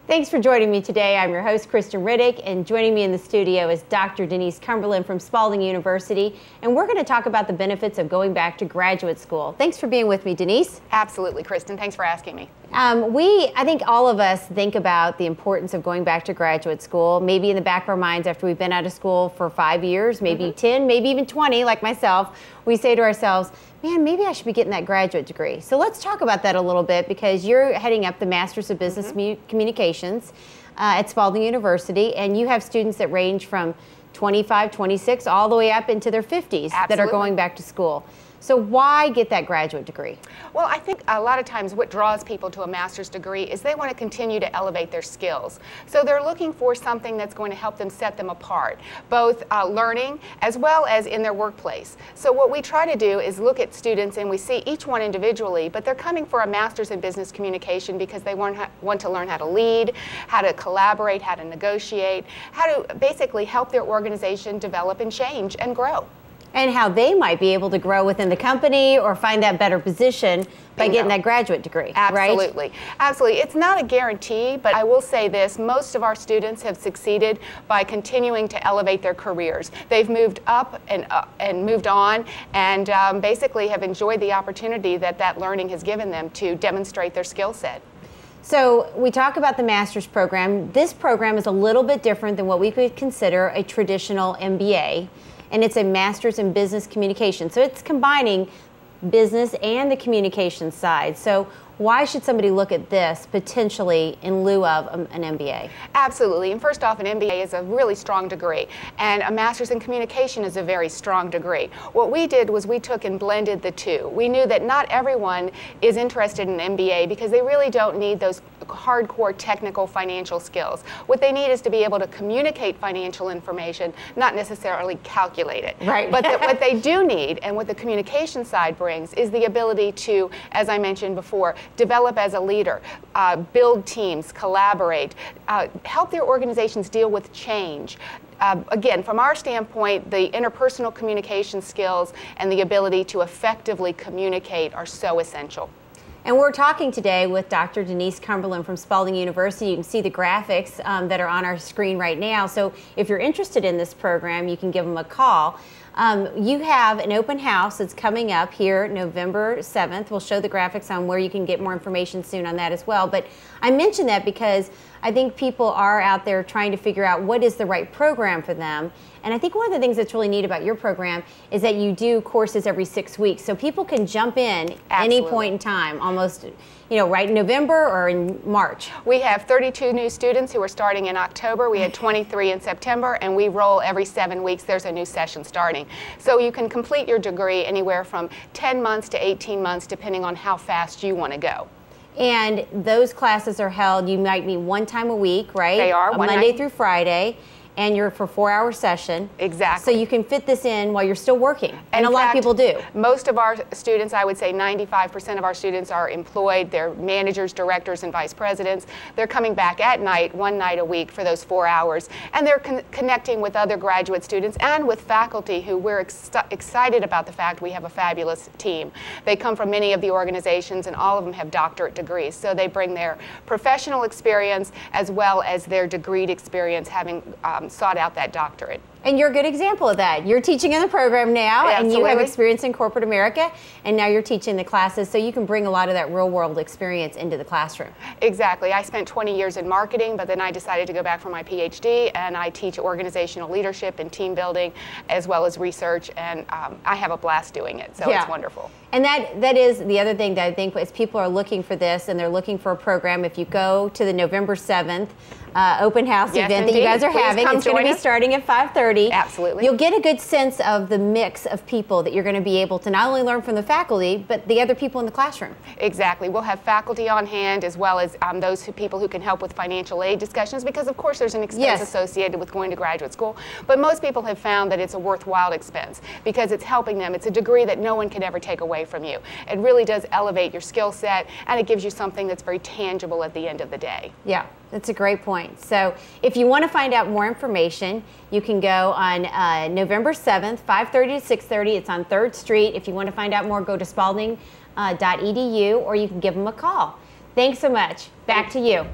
Thanks for joining me today. I'm your host, Kristen Riddick, and joining me in the studio is Dr. Denise Cumberland from Spalding University, and we're going to talk about the benefits of going back to graduate school. Thanks for being with me, Denise. Absolutely, Kristen. Thanks for asking me. I think all of us think about the importance of going back to graduate school, maybe in the back of our minds after we've been out of school for 5 years, maybe 10, maybe even 20, like myself. We say to ourselves, man, maybe I should be getting that graduate degree. So let's talk about that a little bit, because you're heading up the Masters of Business Communications at Spalding University, and you have students that range from 25, 26, all the way up into their 50s that are going back to school. So why get that graduate degree? Well, I think a lot of times what draws people to a master's degree is they want to continue to elevate their skills. So they're looking for something that's going to help them set them apart, both learning as well as in their workplace. So what we try to do is look at students, and we see each one individually, but they're coming for a master's in business communication because they want to learn how to lead, how to collaborate, how to negotiate, how to basically help their organization develop and change and grow. And how they might be able to grow within the company or find that better position by getting that graduate degree, Absolutely. Right? Absolutely. It's not a guarantee, but I will say this, most of our students have succeeded by continuing to elevate their careers. They've moved up and moved on, and basically have enjoyed the opportunity that learning has given them to demonstrate their skill set. So we talk about the master's program. This program is a little bit different than what we could consider a traditional MBA. And it's a master's in business communication. So it's combining business and the communication side. So why should somebody look at this potentially in lieu of an MBA? Absolutely. And first off, an MBA is a really strong degree, and a master's in communication is a very strong degree. What we did was we took and blended the two. We knew that not everyone is interested in an MBA because they really don't need those hardcore technical financial skills. What they need is to be able to communicate financial information, not necessarily calculate it. Right. But what they do need, and what the communication side brings, is the ability to, as I mentioned before, develop as a leader, build teams, collaborate, help their organizations deal with change. Again, from our standpoint, the interpersonal communication skills and the ability to effectively communicate are so essential. And we're talking today with Dr. Denise Cumberland from Spalding University. You can see the graphics that are on our screen right now. So if you're interested in this program, you can give them a call. You have an open house that's coming up here November 7th. We'll show the graphics on where you can get more information soon on that as well. But I mention that because I think people are out there trying to figure out what is the right program for them. And I think one of the things that's really neat about your program is that you do courses every 6 weeks. So people can jump in any point in time, almost, right in November or in March. We have 32 new students who are starting in October. We had 23 in September, and we roll every 7 weeks. There's a new session starting. So you can complete your degree anywhere from 10 months to 18 months, depending on how fast you want to go. And those classes are held, you might meet one time a week, right? They are. Monday through Friday. And you're for a 4-hour session. Exactly. So you can fit this in while you're still working. And a lot of people do. Most of our students, I would say 95% of our students are employed. They're managers, directors, and vice presidents. They're coming back at night, one night a week for those 4 hours. And they're connecting with other graduate students and with faculty who we're excited about the fact we have a fabulous team. They come from many of the organizations, and all of them have doctorate degrees. So they bring their professional experience as well as their degreed experience, having sought out that doctorate. And you're a good example of that. You're teaching in the program now, and you have experience in corporate America, and now you're teaching the classes, so you can bring a lot of that real-world experience into the classroom. Exactly. I spent 20 years in marketing, but then I decided to go back for my PhD, and I teach organizational leadership and team building, as well as research, and I have a blast doing it, so it's wonderful. And that is the other thing that I think, as people are looking for this, and they're looking for a program, if you go to the November 7th open house event that you guys are having, it's going to be starting at 5:30. Absolutely. You'll get a good sense of the mix of people that you're going to be able to not only learn from the faculty, but the other people in the classroom. Exactly. We'll have faculty on hand, as well as people who can help with financial aid discussions, because of course there's an expense associated with going to graduate school, but most people have found that it's a worthwhile expense because it's helping them. It's a degree that no one can ever take away from you. It really does elevate your skill set, and it gives you something that's very tangible at the end of the day. Yeah. That's a great point. So if you want to find out more information, you can go on November 7th, 5:30 to 6:30. It's on 3rd Street. If you want to find out more, go to spalding.edu, or you can give them a call. Thanks so much. Back to you.